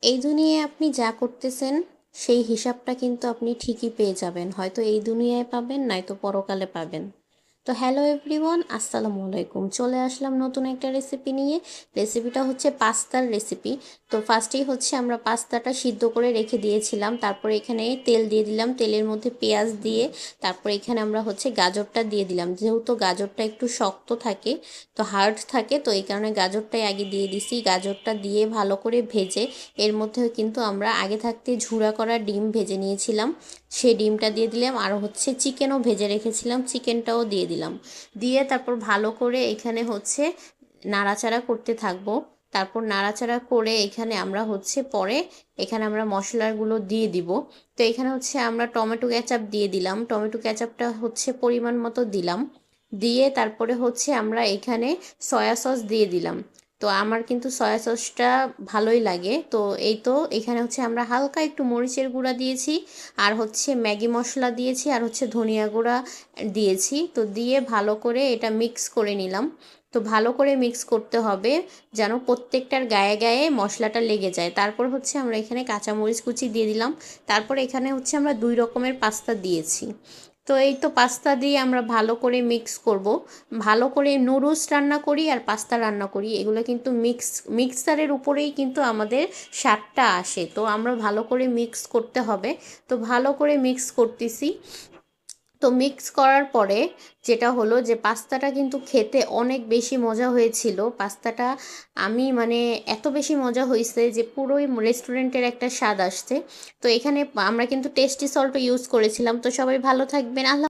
এই দুনিয়ায় আপনি যা করতেছেন সেই হিসাবটা কিন্তু আপনি ঠিকই পেয়ে যাবেন, হয়তো এই দুনিয়ায় পাবেন নয়তো পরকালে পাবেন। তো হ্যালো এভরিওয়ান, আসসালামু আলাইকুম। চলে আসলাম নতুন একটা রেসিপি নিয়ে। রেসিপিটা হচ্ছে পাস্তার রেসিপি। তো ফার্স্টেই হচ্ছে আমরা পাস্তাটা সিদ্ধ করে রেখে দিয়েছিলাম, তারপরে এখানে তেল দিয়ে দিলাম, তেলের মধ্যে পেঁয়াজ দিয়ে তারপরে এখানে আমরা হচ্ছে গাজরটা দিয়ে দিলাম। যেহেতু গাজরটা একটু শক্ত থাকে, তো হার্ড থাকে, তো এই কারণে গাজরটাই আগে দিয়ে দিছি। গাজরটা দিয়ে ভালো করে ভেজে এর মধ্যে কিন্তু আমরা আগে থাকতে ঝুরা করা ডিম ভেজে নিয়েছিলাম, সেই ডিমটা দিয়ে দিলাম। আর হচ্ছে চিকেনও ভেজে রেখেছিলাম, চিকেনটাও দিয়ে দিলাম। দিয়ে তারপর ভালো করে এখানে হচ্ছে নাড়াচাড়া করতে থাকবো। তারপর নাড়াচাড়া করে এখানে আমরা হচ্ছে পরে এখানে আমরা মশলাগুলো দিয়ে দিব। তো এখানে হচ্ছে আমরা টমেটো কেচাপ দিয়ে দিলাম, টমেটো কেচাপটা হচ্ছে পরিমাণ মতো দিলাম। দিয়ে তারপরে হচ্ছে আমরা এখানে সয়া সস দিয়ে দিলাম। তো আমার কিন্তু সয়া সসটা ভালোই লাগে। তো এই তো এখানে হচ্ছে আমরা হালকা একটু মরিচের গুঁড়া দিয়েছি, আর হচ্ছে ম্যাগি মশলা দিয়েছি, আর হচ্ছে ধনিয়া গুঁড়া দিয়েছি। তো দিয়ে ভালো করে এটা মিক্স করে নিলাম। তো ভালো করে মিক্স করতে হবে যেন প্রত্যেকটার গায়ে গায়ে মশলাটা লেগে যায়। তারপর হচ্ছে আমরা এখানে কাঁচামরিচ কুচি দিয়ে দিলাম। তারপর এখানে হচ্ছে আমরা 2 রকমের পাস্তা দিয়েছি। তো এই তো পাস্তা দিয়ে আমরা ভালো করে মিক্স করব। ভালো করে নুডলস রান্না করি আর পাস্তা রান্না করি, এগুলো কিন্তু মিক্সারের উপরেই কিন্তু আমাদের স্বাদটা আসে। তো আমরা ভালো করে মিক্স করতে হবে। তো ভালো করে মিক্স করতেছি। তো মিক্স করার পরে যেটা হলো যে পাস্তাটা কিন্তু খেতে অনেক বেশি মজা হয়েছিল। পাস্তাটা আমি মানে এত বেশি মজা হয়েছে যে পুরোই রেস্টুরেন্টের একটা স্বাদ আসছে। তো এখানে আমরা কিন্তু টেস্টি সল্টও ইউজ করেছিলাম। তো সবাই ভালো থাকবেন। আল্লাহ।